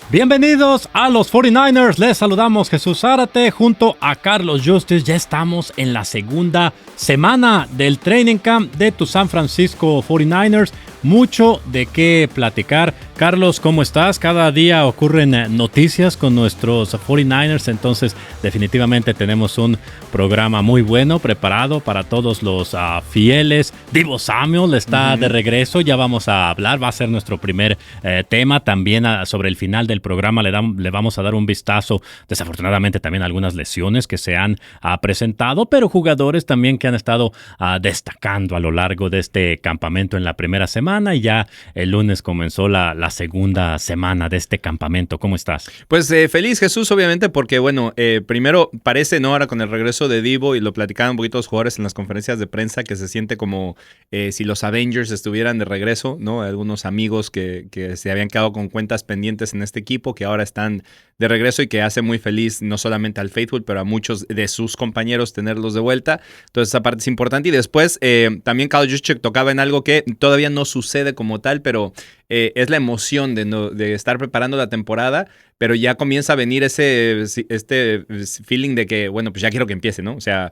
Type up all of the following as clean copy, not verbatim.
Bienvenidos a los 49ers, les saludamos Jesús Zárate junto a Carlos Justice. Ya estamos en la segunda semana del training camp de tu San Francisco 49ers. Mucho de qué platicar. Carlos, ¿cómo estás? Cada día ocurren noticias con nuestros 49ers, entonces definitivamente tenemos un programa muy bueno preparado para todos los fieles. Deebo Samuel está de regreso, ya vamos a hablar, va a ser nuestro primer tema. También sobre el final del programa le vamos a dar un vistazo, desafortunadamente también algunas lesiones que se han presentado, pero jugadores también que han estado destacando a lo largo de este campamento en la primera semana, y ya el lunes comenzó la segunda semana de este campamento. ¿Cómo estás? Pues feliz, Jesús, obviamente, porque bueno, primero parece, ¿no? Ahora con el regreso de Deebo, y lo platicaban un poquito los jugadores en las conferencias de prensa, que se siente como si los Avengers estuvieran de regreso, ¿no? Algunos amigos que se habían quedado con cuentas pendientes en este equipo, que ahora están de regreso y que hace muy feliz no solamente al Faithful, pero a muchos de sus compañeros tenerlos de vuelta. Entonces esa parte es importante. Y después también Kyle Juszczyk tocaba en algo que todavía no sucede como tal, pero es la emoción de estar preparando la temporada, pero ya comienza a venir este feeling de que, bueno, pues ya quiero que empiece, ¿no? O sea,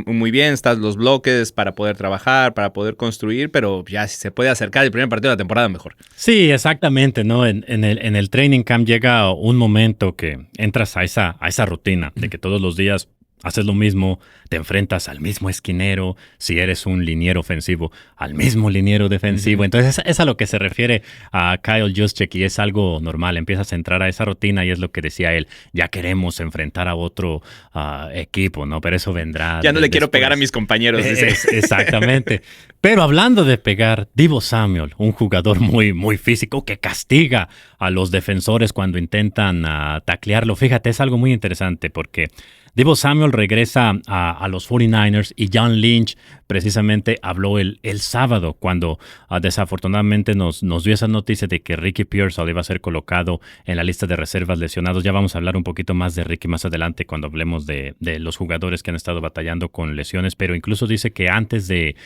muy bien, están los bloques para poder trabajar, para poder construir, pero ya si se puede acercar el primer partido de la temporada, mejor. Sí, exactamente, ¿no? En el training camp llega un momento que entras a esa rutina de que todos los días haces lo mismo, te enfrentas al mismo esquinero, si eres un liniero ofensivo, al mismo liniero defensivo. Entonces es a lo que se refiere a Kyle Juszczyk, y es algo normal. Empiezas a entrar a esa rutina y es lo que decía él. Ya queremos enfrentar a otro equipo, ¿no? Pero eso vendrá. Ya no le quiero pegar a mis compañeros. Exactamente. Pero hablando de pegar, Deebo Samuel, un jugador muy, muy físico que castiga a los defensores cuando intentan taclearlo. Fíjate, es algo muy interesante porque Deebo Samuel regresa a los 49ers, y John Lynch precisamente habló el sábado cuando desafortunadamente nos dio esa noticia de que Ricky Pearsall iba a ser colocado en la lista de reservas lesionados. Ya vamos a hablar un poquito más de Ricky más adelante cuando hablemos de los jugadores que han estado batallando con lesiones, pero incluso dice que antes de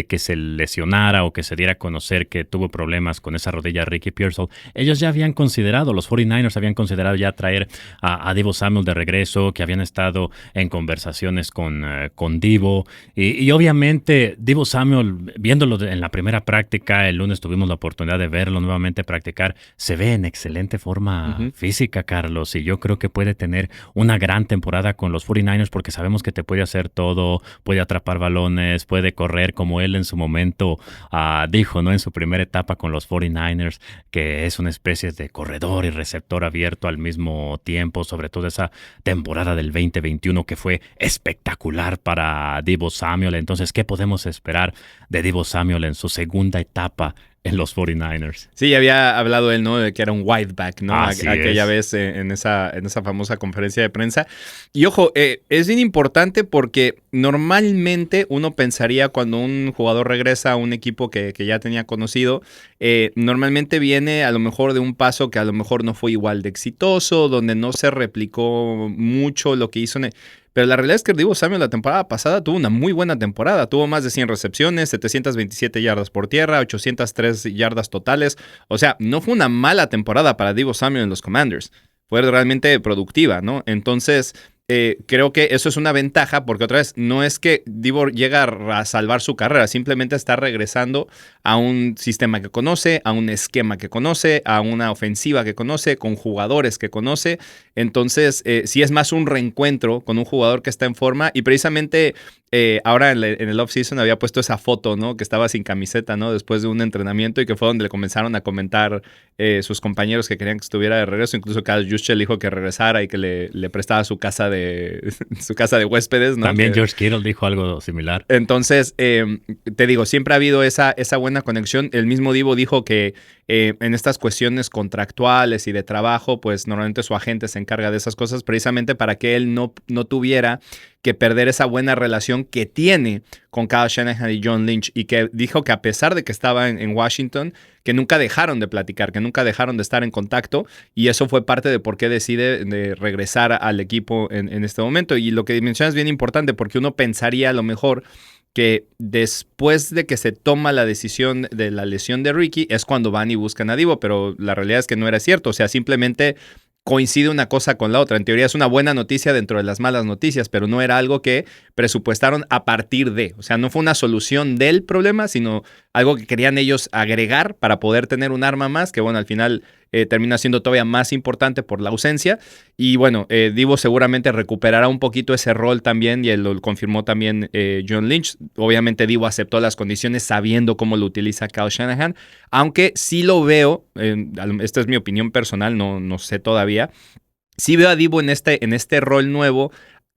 que se lesionara o que se diera a conocer que tuvo problemas con esa rodilla Ricky Pearsall, ellos ya habían considerado, los 49ers habían considerado ya traer a Deebo Samuel de regreso, que habían estado en conversaciones con Deebo, y obviamente Deebo Samuel, viéndolo en la primera práctica, el lunes tuvimos la oportunidad de verlo nuevamente practicar, se ve en excelente forma física, Carlos, y yo creo que puede tener una gran temporada con los 49ers porque sabemos que te puede hacer todo, puede atrapar balones, puede correr, como él en su momento dijo, ¿no? En su primera etapa con los 49ers, que es una especie de corredor y receptor abierto al mismo tiempo, sobre todo esa temporada del 2021 que fue espectacular para Deebo Samuel. Entonces, ¿qué podemos esperar de Deebo Samuel en su segunda etapa en los 49ers? Sí, había hablado él, ¿no? De que era un wideback, ¿no? Aquella vez en esa famosa conferencia de prensa. Y ojo, es bien importante porque normalmente uno pensaría cuando un jugador regresa a un equipo que ya tenía conocido, normalmente viene a lo mejor de un paso que a lo mejor no fue igual de exitoso, donde no se replicó mucho lo que hizo pero la realidad es que Deebo Samuel la temporada pasada tuvo una muy buena temporada. Tuvo más de 100 recepciones, 727 yardas por tierra, 803 yardas totales. O sea, no fue una mala temporada para Deebo Samuel en los Commanders. Fue realmente productiva, ¿no? Entonces, creo que eso es una ventaja porque otra vez no es que Deebo llega a salvar su carrera, simplemente está regresando a un sistema que conoce, a un esquema que conoce, a una ofensiva que conoce, con jugadores que conoce. Entonces, sí es más un reencuentro con un jugador que está en forma, y precisamente ahora en el off-season había puesto esa foto, ¿no? Que estaba sin camiseta, ¿no? Después de un entrenamiento, y que fue donde le comenzaron a comentar sus compañeros que querían que estuviera de regreso. Incluso Kyle Juszczyk dijo que regresara y que le prestaba su casa de huéspedes, ¿no? También George Kittle dijo algo similar. Entonces, te digo, siempre ha habido esa buena conexión. El mismo Deebo dijo que en estas cuestiones contractuales y de trabajo, pues normalmente su agente se encarga de esas cosas precisamente para que él no tuviera que perder esa buena relación que tiene con Kyle Shanahan y John Lynch, y que dijo que a pesar de que estaba en Washington, que nunca dejaron de platicar, que nunca dejaron de estar en contacto, y eso fue parte de por qué decide de regresar al equipo en este momento. Y lo que mencionas es bien importante porque uno pensaría a lo mejor que después de que se toma la decisión de la lesión de Ricky es cuando van y buscan a Divo, pero la realidad es que no era cierto. O sea, simplemente coincide una cosa con la otra. En teoría es una buena noticia dentro de las malas noticias, pero no era algo que presupuestaron a partir de. O sea, no fue una solución del problema, sino algo que querían ellos agregar para poder tener un arma más, que bueno, al final termina siendo todavía más importante por la ausencia. Y bueno, Divo seguramente recuperará un poquito ese rol también, y lo confirmó también John Lynch. Obviamente Divo aceptó las condiciones sabiendo cómo lo utiliza Kyle Shanahan, aunque sí lo veo, esta es mi opinión personal, no sé todavía, sí veo a Divo en este rol nuevo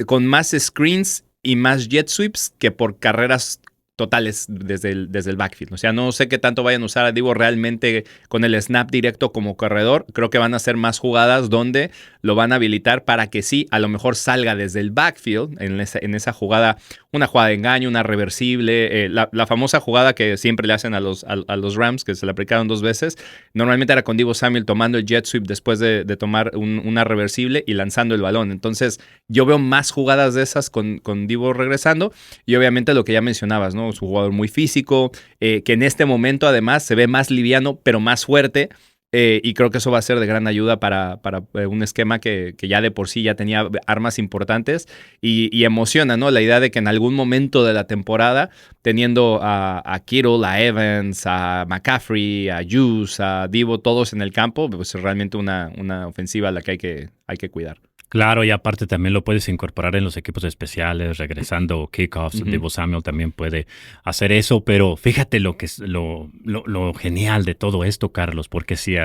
con más screens y más jet sweeps que por carreras totales desde el backfield. O sea, no sé qué tanto vayan a usar a Divo realmente con el snap directo como corredor. Creo que van a hacer más jugadas donde lo van a habilitar para que sí, a lo mejor salga desde el backfield en esa jugada, una jugada de engaño, una reversible, la famosa jugada que siempre le hacen a los Rams, que se le aplicaron 2 veces. Normalmente era con Divo Samuel tomando el jet sweep después de tomar una reversible y lanzando el balón. Entonces, yo veo más jugadas de esas con Divo regresando, y obviamente lo que ya mencionabas, ¿no? Es un jugador muy físico, que en este momento además se ve más liviano, pero más fuerte. Y creo que eso va a ser de gran ayuda para un esquema que ya de por sí ya tenía armas importantes, y emociona, ¿no? La idea de que en algún momento de la temporada, teniendo a Kittle, a Evans, a McCaffrey, a Juice, a Divo, todos en el campo, pues es realmente una ofensiva a la que hay que cuidar. Claro, y aparte también lo puedes incorporar en los equipos especiales, regresando kickoffs. Divo Samuel también puede hacer eso, pero fíjate lo que es lo genial de todo esto, Carlos, porque si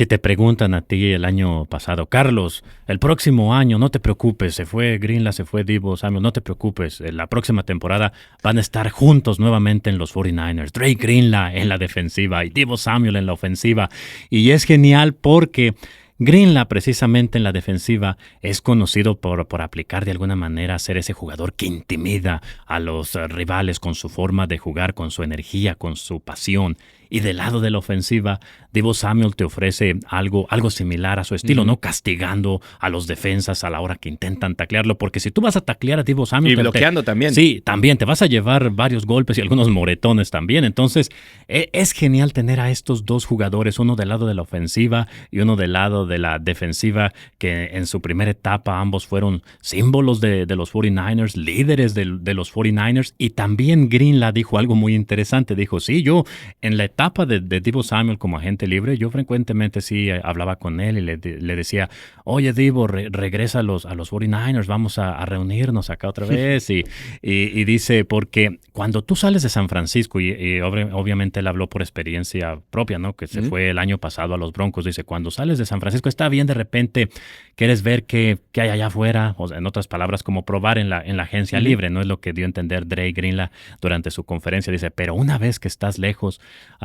te preguntan a ti el año pasado, Carlos, el próximo año, no te preocupes, se fue Greenlaw, se fue Divo Samuel, no te preocupes, la próxima temporada van a estar juntos nuevamente en los 49ers, Drake Greenlaw en la defensiva y Divo Samuel en la ofensiva, y es genial porque Greenlaw, precisamente en la defensiva, es conocido por aplicar de alguna manera, ser ese jugador que intimida a los rivales con su forma de jugar, con su energía, con su pasión. Y del lado de la ofensiva, Divo Samuel te ofrece algo similar a su estilo, ¿no? Castigando a los defensas a la hora que intentan taclearlo, porque si tú vas a taclear a Divo Samuel... Y bloqueando también. Sí, también te vas a llevar varios golpes y algunos moretones también. Entonces, es genial tener a estos dos jugadores, uno del lado de la ofensiva y uno del lado de la defensiva, que en su primera etapa ambos fueron símbolos de los 49ers, líderes de los 49ers, y también Greenlaw dijo algo muy interesante. Dijo, sí, yo en la etapa de Divo Samuel como agente libre, yo frecuentemente sí hablaba con él y le decía, oye Divo, regresa a los 49ers, vamos a reunirnos acá otra vez. y dice, porque cuando tú sales de San Francisco, y obviamente él habló por experiencia propia, ¿no? Que se fue el año pasado a los Broncos, dice, cuando sales de San Francisco está bien, de repente quieres ver qué hay allá afuera, o sea, en otras palabras, como probar en la agencia libre, ¿no? Es lo que dio a entender Drake Greenlaw durante su conferencia. Dice, pero una vez que estás lejos,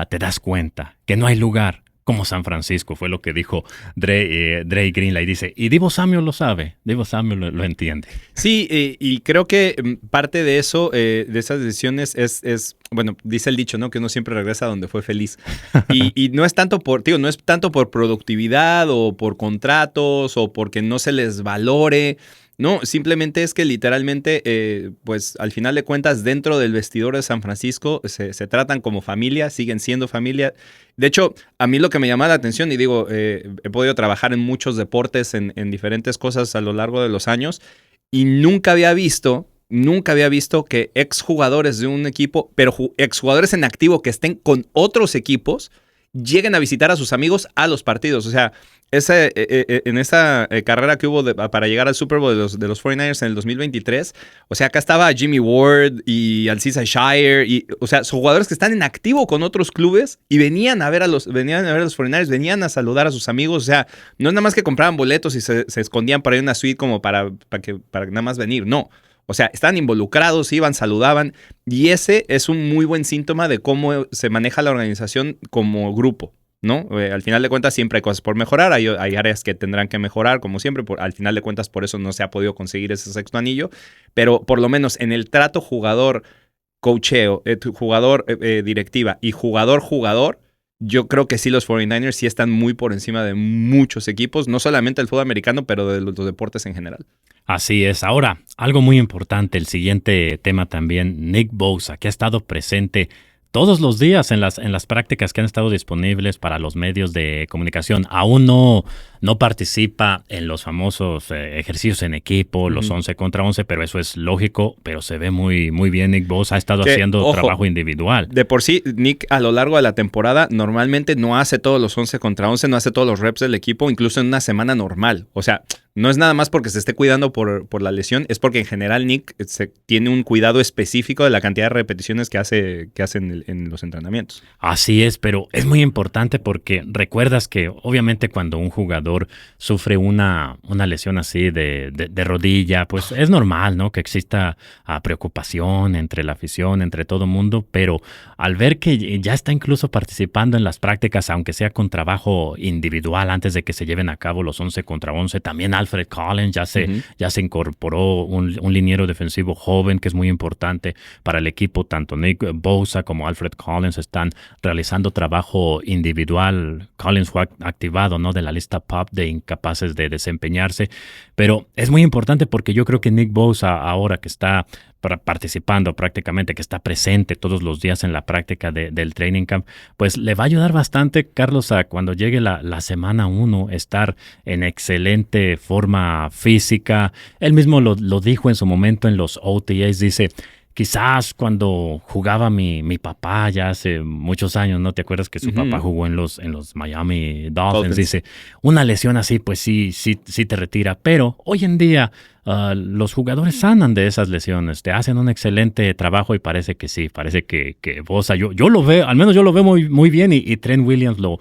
te das cuenta que no hay lugar como San Francisco, fue lo que dijo Drake Greenlaw. Y dice, y Divo Samuel lo sabe, Divo Samuel lo entiende. Sí, y creo que parte de eso, de esas decisiones, es, bueno, dice el dicho, ¿no? Que uno siempre regresa a donde fue feliz. Y no es tanto no es tanto por productividad o por contratos o porque no se les valore. No, simplemente es que literalmente, pues al final de cuentas, dentro del vestidor de San Francisco se tratan como familia, siguen siendo familia. De hecho, a mí lo que me llama la atención, y digo, he podido trabajar en muchos deportes, en diferentes cosas a lo largo de los años, y nunca había visto que exjugadores de un equipo, pero exjugadores en activo que estén con otros equipos, lleguen a visitar a sus amigos a los partidos. O sea, en esa carrera que hubo para llegar al Super Bowl de los 49ers en el 2023, o sea, acá estaba Jimmy Ward y Alcisa Shire, o sea, son jugadores que están en activo con otros clubes y venían a ver a los 49ers, venían a saludar a sus amigos. O sea, no es nada más que compraban boletos y se escondían para ir a una suite como para nada más venir, no. O sea, estaban involucrados, iban, saludaban, y ese es un muy buen síntoma de cómo se maneja la organización como grupo, ¿no? Al final de cuentas siempre hay cosas por mejorar, hay áreas que tendrán que mejorar, como siempre, al final de cuentas por eso no se ha podido conseguir ese sexto anillo, pero por lo menos en el trato jugador-coacheo, jugador-directiva y jugador-jugador, yo creo que sí los 49ers sí están muy por encima de muchos equipos, no solamente del fútbol americano, pero de los deportes en general. Así es. Ahora, algo muy importante, el siguiente tema también, Nick Bosa, que ha estado presente todos los días en las prácticas que han estado disponibles para los medios de comunicación. Aún no participa en los famosos ejercicios en equipo, los 11 contra 11, pero eso es lógico, pero se ve muy, muy bien. Nick Bosa ha estado haciendo trabajo individual. De por sí, Nick a lo largo de la temporada normalmente no hace todos los 11 contra 11, no hace todos los reps del equipo, incluso en una semana normal. O sea, no es nada más porque se esté cuidando por la lesión, es porque en general Nick tiene un cuidado específico de la cantidad de repeticiones que hace en los entrenamientos. Así es, pero es muy importante porque recuerdas que obviamente cuando un jugador sufre una lesión así de rodilla, pues es normal, ¿no? Que exista preocupación entre la afición, entre todo el mundo, pero al ver que ya está incluso participando en las prácticas, aunque sea con trabajo individual antes de que se lleven a cabo los 11 contra 11, también Alfred Collins ya se incorporó un liniero defensivo joven que es muy importante para el equipo. Tanto Nick Bosa como Alfred Collins están realizando trabajo individual. Collins fue activado, ¿no?, de la lista PUP de incapaces de desempeñarse, pero es muy importante porque yo creo que Nick Bosa, ahora que está participando prácticamente, que está presente todos los días en la práctica del training camp, pues le va a ayudar bastante, Carlos, a cuando llegue la semana 1 estar en excelente forma física. Él mismo lo dijo en su momento en los OTAs, dice: quizás cuando jugaba mi papá ya hace muchos años, ¿no? ¿Te acuerdas que su papá jugó en los Miami Dolphins? Dice, una lesión así, pues sí te retira. Pero hoy en día los jugadores sanan de esas lesiones, te hacen un excelente trabajo y parece que sí, parece que Bosa, yo lo veo, al menos yo lo veo muy, muy bien y Trent Williams lo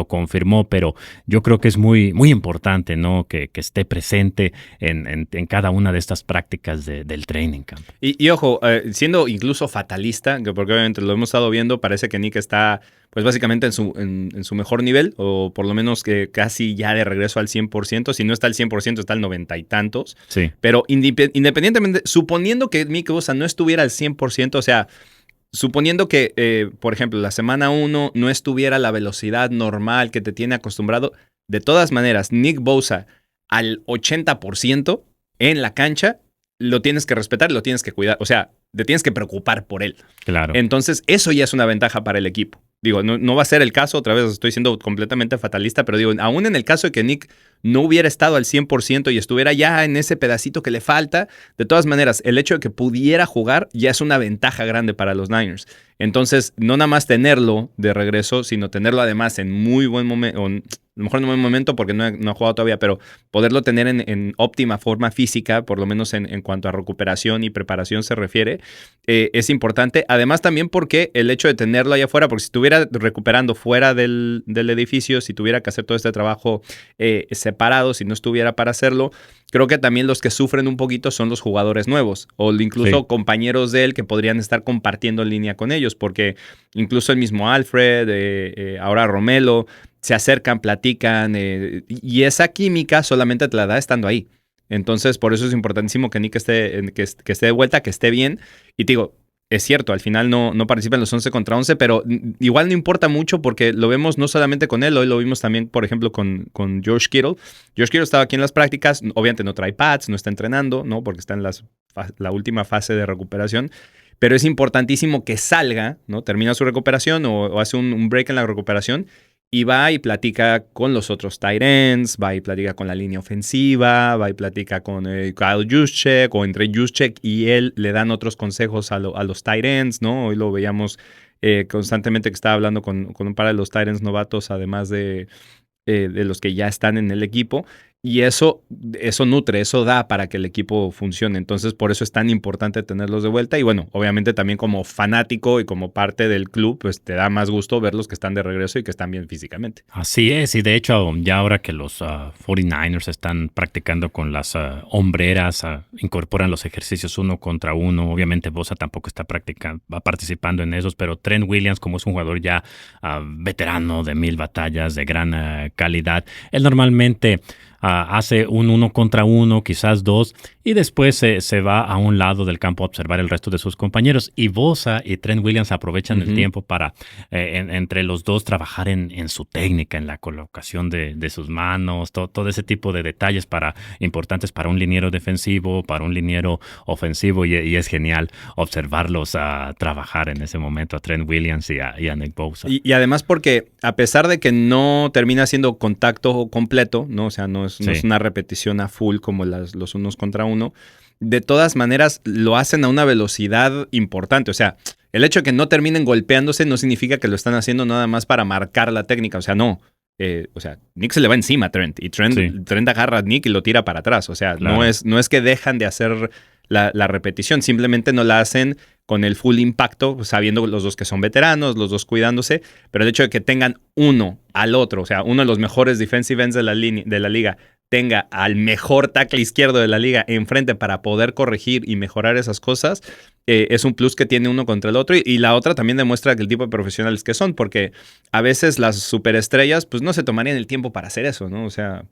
confirmó, pero yo creo que es muy, muy importante, ¿no?, que esté presente en cada una de estas prácticas del training camp. Y ojo, siendo incluso fatalista, porque obviamente lo hemos estado viendo, parece que Nick está pues básicamente en su mejor nivel, o por lo menos que casi ya de regreso al 100%, si no está al 100%, está al 90 y tantos. Sí. Pero independientemente, suponiendo que Nick Bosa no estuviera al 100%, o sea, suponiendo que, por ejemplo, la semana 1 no estuviera a la velocidad normal que te tiene acostumbrado, de todas maneras, Nick Bosa al 80% en la cancha, lo tienes que respetar, lo tienes que cuidar, o sea, te tienes que preocupar por él. Claro. Entonces, eso ya es una ventaja para el equipo. Digo, no va a ser el caso, otra vez estoy siendo completamente fatalista, pero digo, aún en el caso de que Nick no hubiera estado al 100% y estuviera ya en ese pedacito que le falta, de todas maneras, el hecho de que pudiera jugar ya es una ventaja grande para los Niners. Entonces, no nada más tenerlo de regreso, sino tenerlo además en muy buen momento, a lo mejor en un buen momento porque no ha jugado todavía, pero poderlo tener en óptima forma física, por lo menos en cuanto a recuperación y preparación se refiere, es importante. Además también porque el hecho de tenerlo allá afuera, porque si estuviera recuperando fuera del edificio, si tuviera que hacer todo este trabajo separado, si no estuviera para hacerlo, creo que también los que sufren un poquito son los jugadores nuevos o incluso compañeros de él que podrían estar compartiendo línea con ellos, porque incluso el mismo Alfred, ahora Romelo, se acercan, platican y esa química solamente te la da estando ahí. Entonces, por eso es importantísimo que Nick esté de vuelta, que esté bien. Y te digo, es cierto, al final no participa en los 11 contra 11, pero igual no importa mucho porque lo vemos no solamente con él, hoy lo vimos también, por ejemplo, con George Kittle. George Kittle estaba aquí en las prácticas, obviamente no trae pads, no está entrenando, ¿no?, porque está en la última fase de recuperación, pero es importantísimo que salga, ¿no?, termina su recuperación o hace un break en la recuperación y va y platica con los otros tight ends, va y platica con la línea ofensiva, va y platica con Kyle Juszczyk o entre Juszczyk y él le dan otros consejos a los tight ends, ¿no? Hoy lo veíamos constantemente que estaba hablando con un par de los tight ends novatos, además de los que ya están en el equipo. Y eso nutre, eso da para que el equipo funcione. Entonces, por eso es tan importante tenerlos de vuelta. Y bueno, obviamente también como fanático y como parte del club, pues te da más gusto verlos que están de regreso y que están bien físicamente. Así es. Y de hecho, ya ahora que los 49ers están practicando con las hombreras, incorporan los ejercicios 1 contra 1. Obviamente Bosa tampoco está participando en esos, pero Trent Williams, como es un jugador ya veterano de 1000 batallas, de gran calidad, él normalmente hace un 1 contra 1, quizás 2, y después se va a un lado del campo a observar el resto de sus compañeros. Y Bosa y Trent Williams aprovechan el tiempo para, entre los dos, trabajar en su técnica, en la colocación de sus manos, todo ese tipo de detalles importantes para un liniero defensivo, para un liniero ofensivo, y es genial observarlos trabajar en ese momento, a Trent Williams y a Nick Bosa. Y además porque a pesar de que no termina siendo contacto completo, ¿no? O sea, no es una repetición a full como los 1 contra 1, de todas maneras lo hacen a una velocidad importante. O sea, el hecho de que no terminen golpeándose no significa que lo están haciendo nada más para marcar la técnica. O sea, no. Nick se le va encima a Trent y Trent agarra a Nick y lo tira para atrás. O sea, claro, no es que dejan de hacer la repetición, simplemente no la hacen con el full impacto, sabiendo los dos que son veteranos, los dos cuidándose, pero el hecho de que tengan uno al otro, o sea, uno de los mejores defensive ends de la liga, tenga al mejor tackle izquierdo de la liga enfrente para poder corregir y mejorar esas cosas, es un plus que tiene uno contra el otro. Y la otra también demuestra que el tipo de profesionales que son, porque a veces las superestrellas pues no se tomarían el tiempo para hacer eso, ¿no? O sea,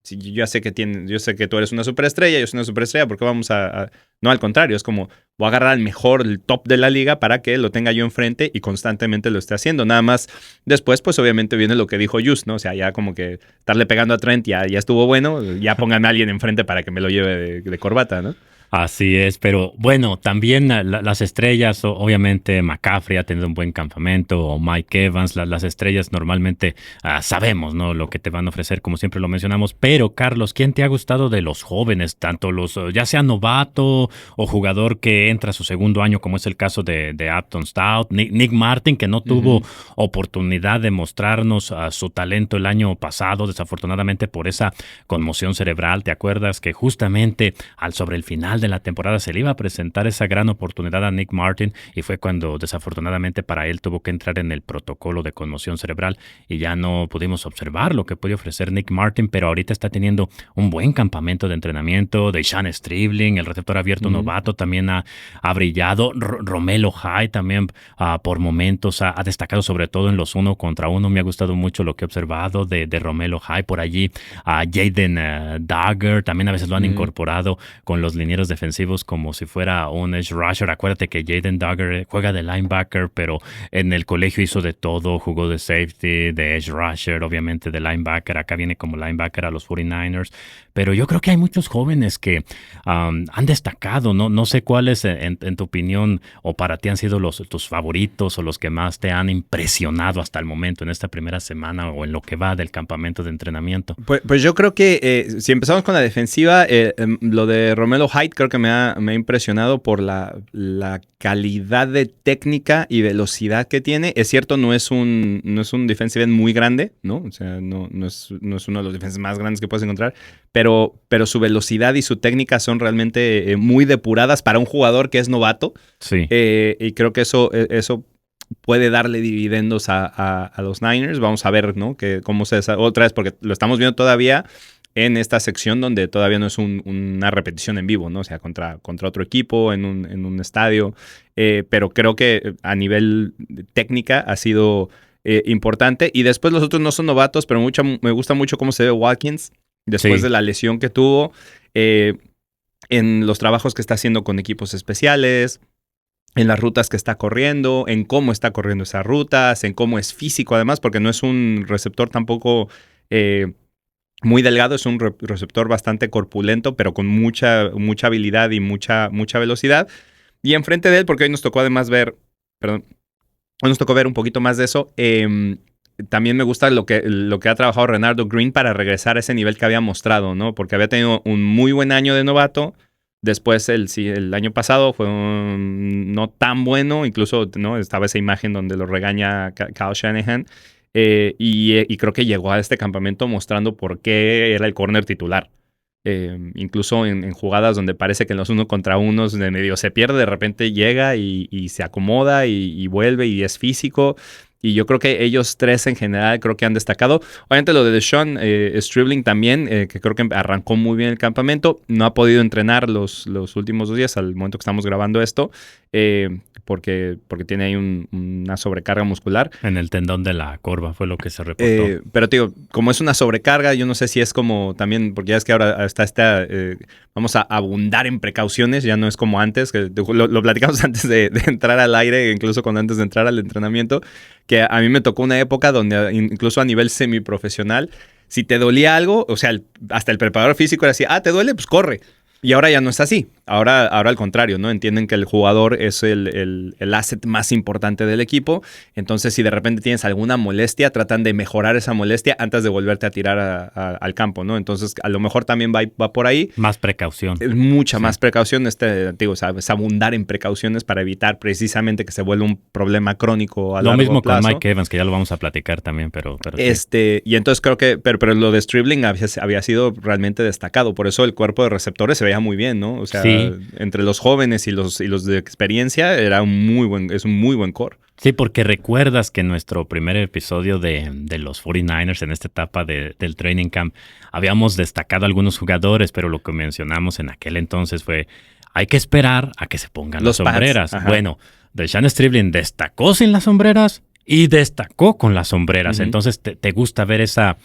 si yo sé que tú eres una superestrella, yo soy una superestrella, ¿por qué vamos a...? No, al contrario, es como voy a agarrar al mejor, el top de la liga para que lo tenga yo enfrente y constantemente lo esté haciendo. Nada más después, pues obviamente viene lo que dijo Just, ¿no? O sea, ya como que estarle pegando a Trent ya estuvo bueno, ya pónganme a alguien enfrente para que me lo lleve de corbata, ¿no? Así es, pero bueno, también las estrellas, obviamente McCaffrey ha tenido un buen campamento, o Mike Evans, las estrellas normalmente sabemos, ¿no?, lo que te van a ofrecer, como siempre lo mencionamos. Pero Carlos, ¿quién te ha gustado de los jóvenes, tanto los ya sea novato o jugador que entra a su segundo año, como es el caso de Upton Stout, Nick Martin, que no tuvo oportunidad de mostrarnos su talento el año pasado, desafortunadamente por esa conmoción cerebral? ¿Te acuerdas que justamente sobre el final de la temporada se le iba a presentar esa gran oportunidad a Nick Martin, y fue cuando desafortunadamente para él tuvo que entrar en el protocolo de conmoción cerebral y ya no pudimos observar lo que puede ofrecer Nick Martin? Pero ahorita está teniendo un buen campamento de entrenamiento. Deshaun Stribling, el receptor abierto novato, también ha brillado. Romelo Hyde también por momentos ha destacado, sobre todo en los 1 contra 1. Me ha gustado mucho lo que he observado de Romelo Hyde. Por allí Jaden Duggar también a veces lo han incorporado con los linieros defensivos como si fuera un edge rusher. Acuérdate que Jaden Duggar juega de linebacker, pero en el colegio hizo de todo, jugó de safety, de edge rusher, obviamente de linebacker. Acá viene como linebacker a los 49ers. Pero yo creo que hay muchos jóvenes que han destacado, ¿no? No sé cuáles, en tu opinión, o para ti han sido tus favoritos o los que más te han impresionado hasta el momento en esta primera semana o en lo que va del campamento de entrenamiento. Pues yo creo que si empezamos con la defensiva, lo de Romelo Hyde creo que me ha impresionado por la calidad de técnica y velocidad que tiene. Es cierto, no es un defensive end muy grande, ¿no? O sea, no es uno de los defensores más grandes que puedes encontrar, pero su velocidad y su técnica son realmente muy depuradas para un jugador que es novato. Sí. Y creo que eso puede darle dividendos a los Niners. Vamos a ver, ¿no?, que cómo se desarrolla otra vez, porque lo estamos viendo todavía en esta sección donde todavía no es una repetición en vivo, ¿no? O sea, contra otro equipo en un estadio. Pero creo que a nivel técnica ha sido importante. Y después los otros no son novatos, pero me gusta mucho cómo se ve Watkins después de la lesión que tuvo, en los trabajos que está haciendo con equipos especiales, en las rutas que está corriendo, en cómo está corriendo esas rutas, en cómo es físico además, porque no es un receptor tampoco muy delgado, es un receptor bastante corpulento, pero con mucha habilidad y mucha velocidad. Y enfrente de él, porque hoy nos tocó además ver un poquito más de eso, también me gusta lo que ha trabajado Renardo Green para regresar a ese nivel que había mostrado, ¿no? Porque había tenido un muy buen año de novato. Después, el año pasado fue no tan bueno. Incluso, ¿no?, estaba esa imagen donde lo regaña Kyle Shanahan. Y creo que llegó a este campamento mostrando por qué era el corner titular. Incluso en jugadas donde parece que en los 1 contra 1 de medio se pierde, de repente llega y se acomoda y vuelve y es físico. Y yo creo que ellos tres en general creo que han destacado. Obviamente lo de Deshaun Stribling también, que creo que arrancó muy bien el campamento. No ha podido entrenar los últimos 2 días al momento que estamos grabando esto. porque tiene ahí una sobrecarga muscular. En el tendón de la corva fue lo que se reportó. Pero te digo, como es una sobrecarga, yo no sé si es como también, porque ya es que ahora está vamos a abundar en precauciones, ya no es como antes, que lo platicamos antes de entrar al aire, incluso antes de entrar al entrenamiento, que a mí me tocó una época donde incluso a nivel semiprofesional, si te dolía algo, o sea, hasta el preparador físico era así, ¿te duele? Pues corre. Y ahora ya no es así. Ahora al contrario, ¿no? Entienden que el jugador es el asset más importante del equipo. Entonces, si de repente tienes alguna molestia, tratan de mejorar esa molestia antes de volverte a tirar al campo, ¿no? Entonces, a lo mejor también va por ahí. Más precaución. Mucha más precaución. Digo, es abundar en precauciones para evitar precisamente que se vuelva un problema crónico a largo plazo. Lo mismo con Mike Evans, que ya lo vamos a platicar también, pero sí. Y entonces creo que, pero lo de Stribling había sido realmente destacado. Por eso el cuerpo de receptores se veía muy bien, ¿no? O sea, sí. Entre los jóvenes y los de experiencia es un muy buen core. Sí, porque recuerdas que en nuestro primer episodio de los 49ers en esta etapa del training camp habíamos destacado a algunos jugadores, pero lo que mencionamos en aquel entonces fue hay que esperar a que se pongan las sombreras. Bueno, DeSean Stribling destacó sin las sombreras y destacó con las sombreras. Entonces te gusta ver esa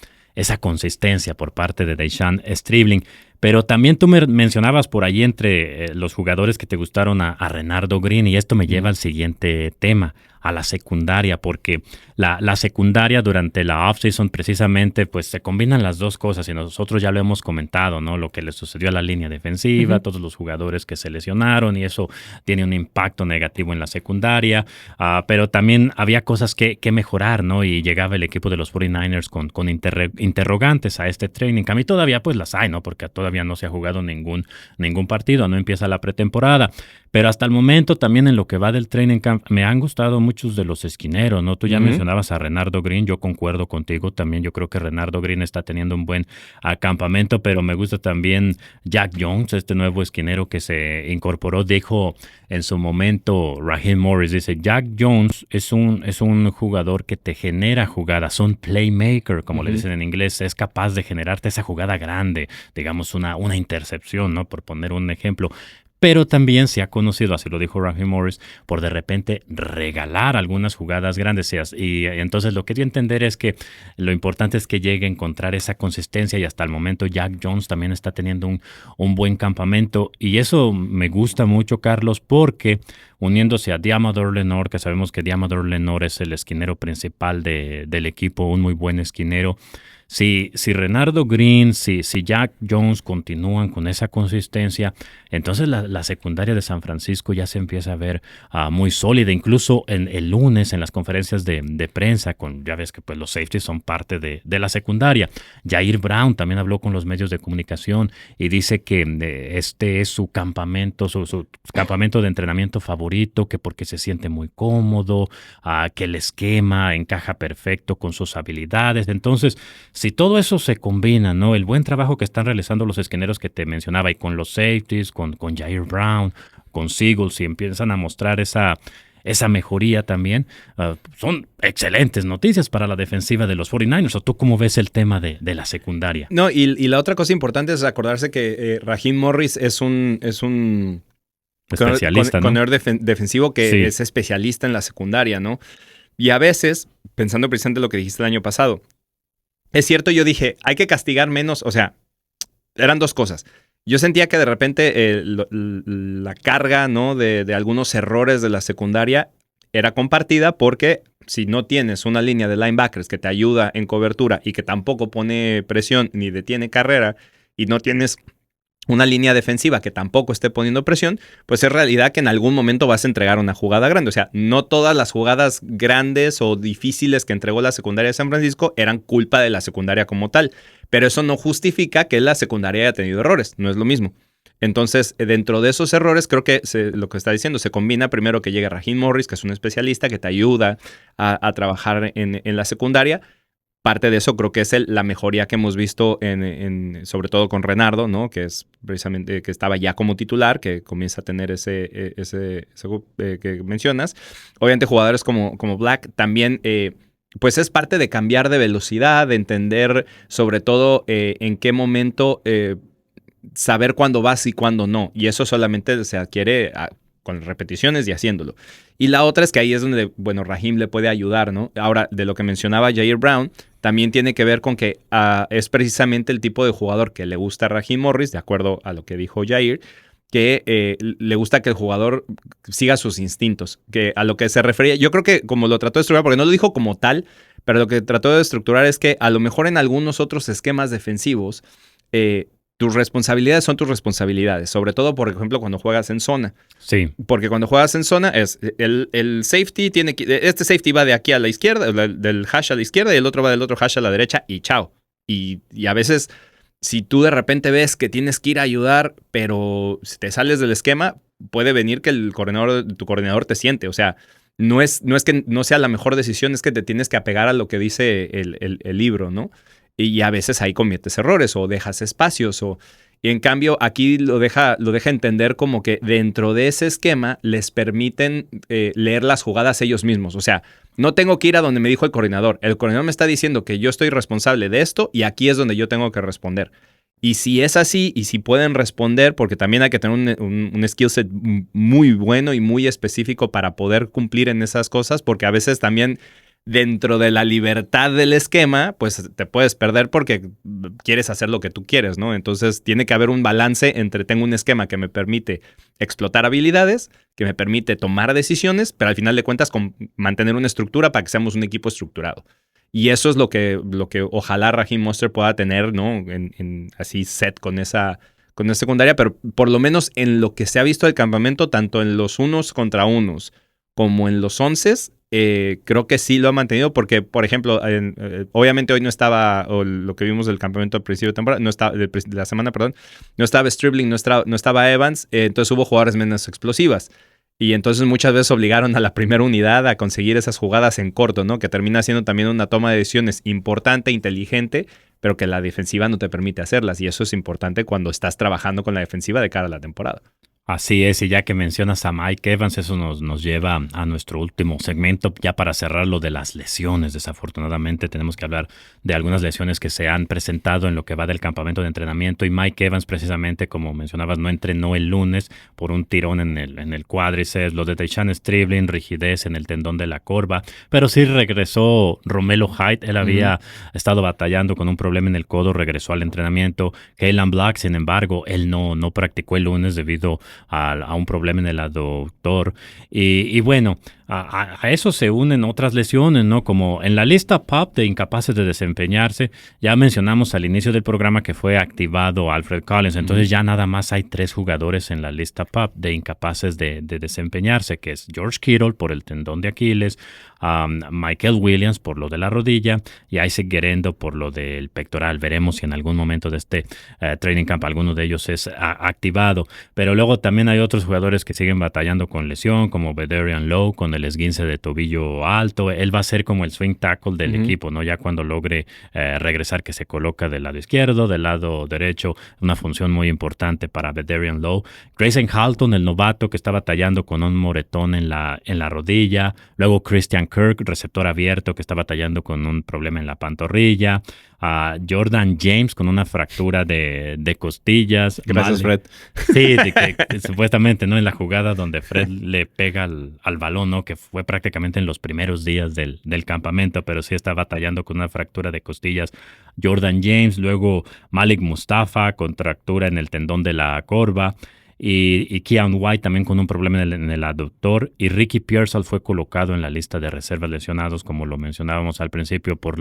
consistencia por parte de DeSean Stribling. Pero también tú me mencionabas por ahí entre los jugadores que te gustaron a Renardo Green, y esto me lleva al siguiente tema, a la secundaria, porque la secundaria durante la offseason precisamente pues se combinan las dos cosas y nosotros ya lo hemos comentado, ¿no? Lo que le sucedió a la línea defensiva, todos los jugadores que se lesionaron y eso tiene un impacto negativo en la secundaria, pero también había cosas que mejorar, ¿no? Y llegaba el equipo de los 49ers con interrogantes a este training camp y todavía pues las hay, ¿no? Porque todavía no se ha jugado ningún partido, no empieza la pretemporada. Pero hasta el momento también en lo que va del training camp me han gustado muchos de los esquineros, ¿no? Tú ya mencionabas a Renardo Green, yo concuerdo contigo también, yo creo que Renardo Green está teniendo un buen campamento, pero me gusta también Jack Jones, este nuevo esquinero que se incorporó, dijo en su momento Raheem Morris, dice, Jack Jones es un jugador que te genera jugadas, un playmaker, como le dicen en inglés, es capaz de generarte esa jugada grande, digamos una intercepción, ¿no? Por poner un ejemplo. Pero también se ha conocido, así lo dijo Raheem Morris, por de repente regalar algunas jugadas grandes. Y entonces lo que dio a entender es que lo importante es que llegue a encontrar esa consistencia y hasta el momento Jack Jones también está teniendo un buen campamento. Y eso me gusta mucho, Carlos, porque uniéndose a Diamador Lenoir, que sabemos que Diamador Lenoir es el esquinero principal del equipo, un muy buen esquinero. Si Renardo Green, si Jack Jones continúan con esa consistencia, entonces la secundaria de San Francisco ya se empieza a ver muy sólida. Incluso el lunes en las conferencias de prensa, ya ves que pues, los safeties son parte de la secundaria. Jair Brown también habló con los medios de comunicación y dice que este es su campamento, su campamento de entrenamiento favorito, que porque se siente muy cómodo, que el esquema encaja perfecto con sus habilidades. Entonces, si todo eso se combina, ¿no? El buen trabajo que están realizando los esquineros que te mencionaba y con los safeties, con Jair Brown, con Seagull, si empiezan a mostrar esa mejoría también, son excelentes noticias para la defensiva de los 49ers. ¿O tú cómo ves el tema de la secundaria? No, y la otra cosa importante es acordarse que Raheem Morris es un especialista, corredor defensivo que es especialista en la secundaria, ¿no? Y a veces, pensando precisamente en lo que dijiste el año pasado, es cierto, yo dije, hay que castigar menos, o sea, eran dos cosas. Yo sentía que de repente la carga, ¿no? de algunos errores de la secundaria era compartida porque si no tienes una línea de linebackers que te ayuda en cobertura y que tampoco pone presión ni detiene carrera y no tienes una línea defensiva que tampoco esté poniendo presión, pues es realidad que en algún momento vas a entregar una jugada grande. O sea, no todas las jugadas grandes o difíciles que entregó la secundaria de San Francisco eran culpa de la secundaria como tal. Pero eso no justifica que la secundaria haya tenido errores. No es lo mismo. Entonces, dentro de esos errores, creo que lo que está diciendo se combina primero que llegue Raheem Morris, que es un especialista que te ayuda a trabajar en la secundaria. Parte de eso creo que es la mejoría que hemos visto sobre todo con Renardo, ¿no? Que es precisamente que estaba ya como titular, que comienza a tener ese que mencionas. Obviamente jugadores como Black también, pues es parte de cambiar de velocidad, de entender sobre todo en qué momento saber cuándo vas y cuándo no. Y eso solamente se adquiere con repeticiones y haciéndolo. Y la otra es que ahí es donde, bueno, Raheem le puede ayudar, ¿no? Ahora, de lo que mencionaba Jair Brown, también tiene que ver con que es precisamente el tipo de jugador que le gusta a Raheem Morris, de acuerdo a lo que dijo Jair, que le gusta que el jugador siga sus instintos, que a lo que se refería, yo creo que como lo trató de estructurar, porque no lo dijo como tal, pero lo que trató de estructurar es que a lo mejor en algunos otros esquemas defensivos, tus responsabilidades son tus responsabilidades, sobre todo, por ejemplo, cuando juegas en zona. Sí. Porque cuando juegas en zona, es el safety tiene que. Este safety va de aquí a la izquierda, del hash a la izquierda, y el otro va del otro hash a la derecha, y chao. Y a veces, si tú de repente ves que tienes que ir a ayudar, pero si te sales del esquema, puede venir que tu coordinador te siente. O sea, no es que no sea la mejor decisión, es que te tienes que apegar a lo que dice el libro, ¿no? Y a veces ahí cometes errores o dejas espacios. Y en cambio, aquí lo deja entender como que dentro de ese esquema les permiten leer las jugadas ellos mismos. O sea, no tengo que ir a donde me dijo el coordinador. El coordinador me está diciendo que yo estoy responsable de esto y aquí es donde yo tengo que responder. Y si es así, y si pueden responder, porque también hay que tener un skill set muy bueno y muy específico para poder cumplir en esas cosas, porque a veces también dentro de la libertad del esquema, pues te puedes perder porque quieres hacer lo que tú quieres, ¿no? Entonces tiene que haber un balance entre tengo un esquema que me permite explotar habilidades, que me permite tomar decisiones, pero al final de cuentas mantener una estructura para que seamos un equipo estructurado. Y eso es lo que ojalá Raheem Mostert pueda tener, ¿no? En así set con esa secundaria, pero por lo menos en lo que se ha visto del campamento, tanto en los unos contra unos como en los 11, creo que sí lo ha mantenido porque, por ejemplo, obviamente hoy no estaba, o lo que vimos del campamento al principio de temporada, no estaba, de la semana, perdón, no estaba Stribling, no estaba Evans, entonces hubo jugadores menos explosivas. Y entonces muchas veces obligaron a la primera unidad a conseguir esas jugadas en corto, ¿no? Que termina siendo también una toma de decisiones importante, inteligente, pero que la defensiva no te permite hacerlas. Y eso es importante cuando estás trabajando con la defensiva de cara a la temporada. Así es, y ya que mencionas a Mike Evans, eso nos lleva a nuestro último segmento, ya para cerrar lo de las lesiones. Desafortunadamente tenemos que hablar de algunas lesiones que se han presentado en lo que va del campamento de entrenamiento, y Mike Evans, precisamente como mencionabas, no entrenó el lunes por un tirón en el cuádriceps, lo de Tayshaun Stribling, rigidez en el tendón de la corva, pero sí regresó Romello Height. Él había estado batallando con un problema en el codo, regresó al entrenamiento. Kalen Black, sin embargo, él no practicó el lunes debido a un problema en el aductor. Y bueno, a eso se unen otras lesiones, ¿no? Como en la lista PUP de incapaces de desempeñarse, ya mencionamos al inicio del programa que fue activado Alfred Collins. Entonces ya nada más hay 3 jugadores en la lista PUP de incapaces de desempeñarse, que es George Kittle por el tendón de Aquiles, Michael Williams por lo de la rodilla y Isaac Guerendo por lo del pectoral. Veremos si en algún momento de este training camp alguno de ellos es activado. Pero luego también hay otros jugadores que siguen batallando con lesión, como Vederian Lowe con el esguince de tobillo alto. Él va a ser como el swing tackle del equipo, ¿no? Ya cuando logre regresar, que se coloca del lado izquierdo, del lado derecho, una función muy importante para Vederian Lowe. Grayson Halton, el novato que está batallando con un moretón en la rodilla. Luego Christian Kirk, receptor abierto, que está batallando con un problema en la pantorrilla. Jordan James con una fractura de costillas. Gracias, Fred. Sí, que supuestamente, ¿no? En la jugada donde Fred le pega al balón, ¿no? Que fue prácticamente en los primeros días del campamento, pero sí está batallando con una fractura de costillas. Jordan James, luego Malik Mustafa, contractura en el tendón de la corva. Y Keon White también con un problema en el aductor. Y Ricky Pearsall fue colocado en la lista de reservas lesionados, como lo mencionábamos al principio, por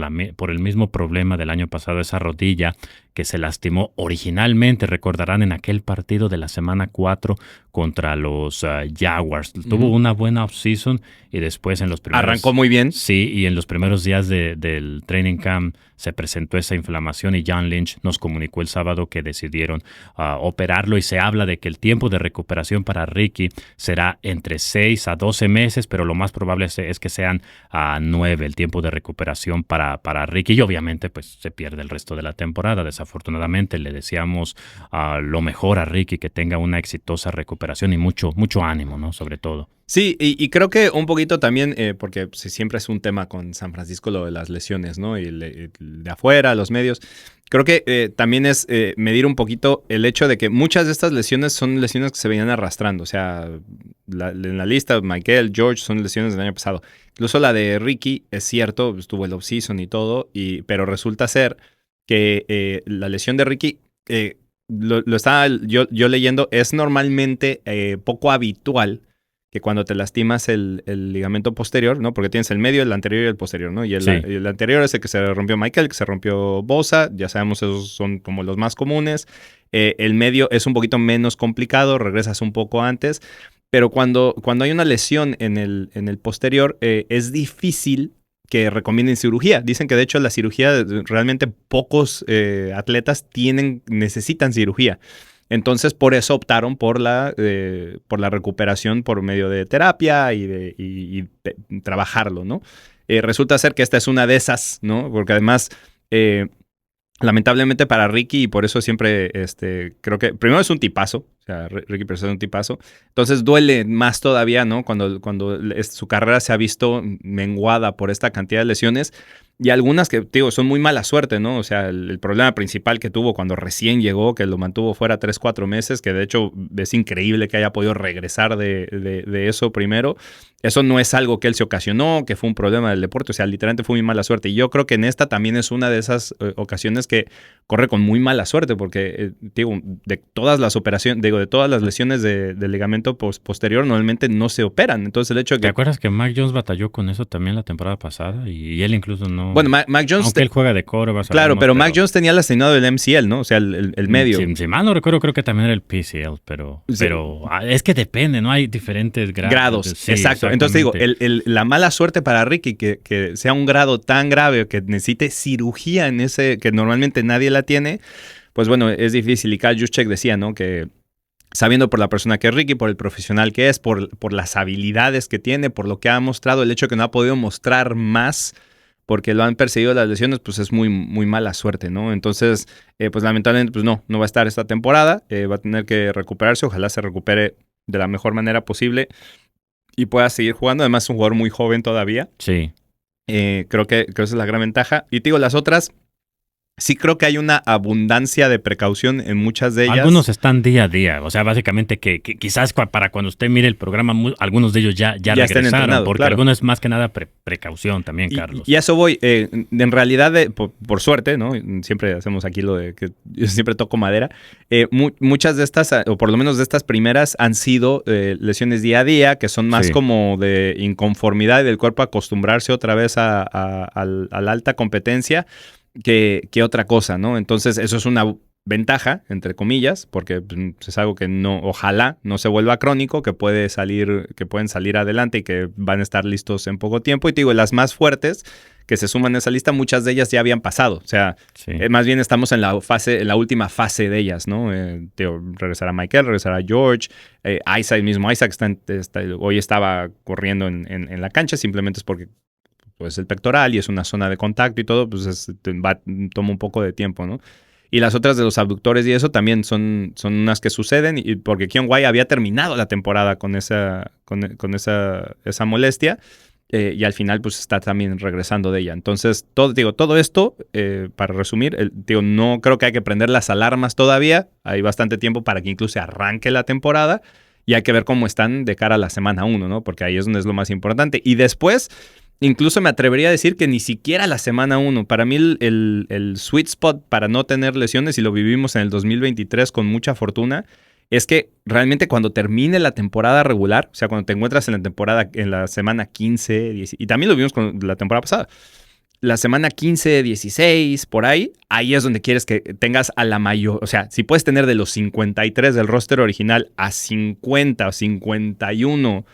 el mismo problema del año pasado, esa rodilla que se lastimó originalmente, recordarán, en aquel partido de la semana 4 contra los Jaguars. Tuvo una buena offseason y después en los primeros... Arrancó muy bien. Sí, y en los primeros días del training camp se presentó esa inflamación y John Lynch nos comunicó el sábado que decidieron operarlo, y se habla de que el tiempo de recuperación para Ricky será entre 6 a 12 meses, pero lo más probable es que sean 9 el tiempo de recuperación para Ricky, y obviamente pues se pierde el resto de la temporada. Desafortunadamente le deseamos lo mejor a Ricky, que tenga una exitosa recuperación y mucho ánimo, ¿no? Sobre todo. Sí, y creo que un poquito también, porque siempre es un tema con San Francisco lo de las lesiones, ¿no? Y el de afuera, los medios. Creo que también es medir un poquito el hecho de que muchas de estas lesiones son lesiones que se venían arrastrando. O sea, en la lista, Michael, George, son lesiones del año pasado. Incluso la de Ricky, es cierto, estuvo el off-season y todo, pero resulta ser que la lesión de Ricky, lo estaba yo leyendo, es normalmente poco habitual que cuando te lastimas el ligamento posterior, ¿no? Porque tienes el medio, el anterior y el posterior, ¿no? Y el anterior es el que se rompió Michael, que se rompió Bosa, ya sabemos, esos son como los más comunes. El medio es un poquito menos complicado, regresas un poco antes, pero cuando hay una lesión en el posterior, es difícil que recomienden cirugía. Dicen que de hecho la cirugía, realmente pocos atletas necesitan cirugía. Entonces, por eso optaron por la recuperación por medio de terapia y trabajarlo, ¿no? Resulta ser que esta es una de esas, ¿no? Porque además, lamentablemente para Ricky, y por eso siempre creo que primero es un tipazo, o sea, Ricky Pearson es un tipazo, entonces duele más todavía, ¿no? Cuando su carrera se ha visto menguada por esta cantidad de lesiones. Y algunas que, digo, son muy mala suerte, ¿no? O sea, el problema principal que tuvo cuando recién llegó, que lo mantuvo fuera 3-4 meses, que de hecho es increíble que haya podido regresar de eso primero. Eso no es algo que él se ocasionó, que fue un problema del deporte. O sea, literalmente fue muy mala suerte. Y yo creo que en esta también es una de esas ocasiones que corre con muy mala suerte, porque, digo, de todas las operaciones, digo, de todas las lesiones del ligamento posterior, normalmente no se operan. Entonces, el hecho de que... ¿Te acuerdas que Mac Jones batalló con eso también la temporada pasada? Y él incluso no... Bueno, Mac Jones... Aunque él juega de quarterback. Claro, pero Mac Jones tenía lastimado el MCL, ¿no? O sea, el medio. Si mal no recuerdo, creo que también era el PCL, pero es que depende, ¿no? Hay diferentes grados. Sí, exacto. Entonces digo, la mala suerte para Ricky, que sea un grado tan grave que necesite cirugía en ese, que normalmente nadie la tiene, pues bueno, es difícil. Y Kyle Juszczyk decía, ¿no? Que sabiendo por la persona que es Ricky, por el profesional que es, por las habilidades que tiene, por lo que ha mostrado, el hecho que no ha podido mostrar más porque lo han perseguido las lesiones, pues es muy, muy mala suerte, ¿no? Entonces, pues lamentablemente, pues no va a estar esta temporada, va a tener que recuperarse, ojalá se recupere de la mejor manera posible y pueda seguir jugando. Además, es un jugador muy joven todavía. Sí. Creo que esa es la gran ventaja. Y te digo, las otras, sí creo que hay una abundancia de precaución en muchas de ellas. Algunos están día a día, o sea, básicamente que quizás para cuando usted mire el programa, algunos de ellos ya regresaron, porque claro. Algunos es más que nada precaución también, Carlos. Y a eso voy, en realidad, por suerte, ¿no? Siempre hacemos aquí lo de que yo siempre toco madera, muchas de estas, o por lo menos de estas primeras, han sido lesiones día a día, que son más como de inconformidad y del cuerpo acostumbrarse otra vez a la alta competencia, que otra cosa, ¿no? Entonces, eso es una ventaja, entre comillas, porque es algo que ojalá no se vuelva crónico, que pueden salir adelante y que van a estar listos en poco tiempo. Y te digo, las más fuertes que se suman a esa lista, muchas de ellas ya habían pasado. O sea, más bien estamos en la última fase de ellas, ¿no? Regresará Michael, regresará George, Isaac hoy estaba corriendo en la cancha, simplemente es porque pues el pectoral y es una zona de contacto y todo, pues toma un poco de tiempo, ¿no? Y las otras de los abductores y eso también son unas que suceden, y porque Keon White había terminado la temporada con esa molestia, y al final pues está también regresando de ella. Entonces, todo esto, para resumir, no creo que hay que prender las alarmas todavía, hay bastante tiempo para que incluso arranque la temporada, y hay que ver cómo están de cara a la semana 1, ¿no? Porque ahí es donde es lo más importante. Y después, incluso me atrevería a decir que ni siquiera la semana 1. Para mí el sweet spot para no tener lesiones, y lo vivimos en el 2023 con mucha fortuna, es que realmente cuando termine la temporada regular, o sea, cuando te encuentras en la semana 15, 10, y también lo vimos con la temporada pasada, la semana 15, 16, por ahí es donde quieres que tengas a la mayor, o sea, si puedes tener de los 53 del roster original a 50 o 51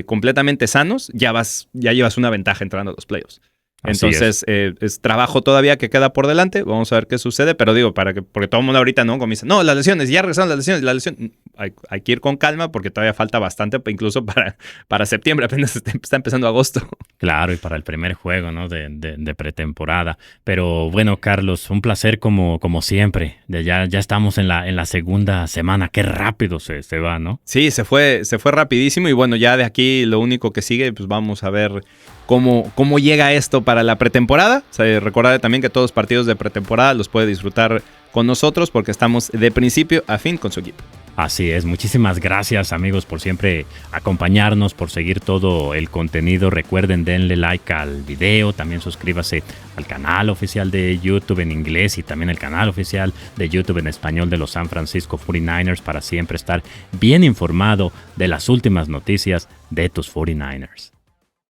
completamente sanos, ya llevas una ventaja entrando a los playoffs. Entonces, es trabajo todavía que queda por delante. Vamos a ver qué sucede. Pero digo, porque todo el mundo ahorita no comienza. No, las lesiones, ya regresaron las lesiones. La lesión. Hay que ir con calma porque todavía falta bastante, incluso para septiembre. Apenas está empezando agosto. Claro, y para el primer juego, ¿no? de pretemporada. Pero bueno, Carlos, un placer como siempre. Ya estamos en la segunda semana. Qué rápido se va, ¿no? Sí, se fue rapidísimo. Y bueno, ya de aquí lo único que sigue, pues vamos a ver cómo llega esto para la pretemporada. O sea, recordad también que todos los partidos de pretemporada los puede disfrutar con nosotros porque estamos de principio a fin con su equipo. Así es, muchísimas gracias amigos por siempre acompañarnos, por seguir todo el contenido. Recuerden, denle like al video, también suscríbase al canal oficial de YouTube en inglés y también el canal oficial de YouTube en español de los San Francisco 49ers para siempre estar bien informado de las últimas noticias de tus 49ers.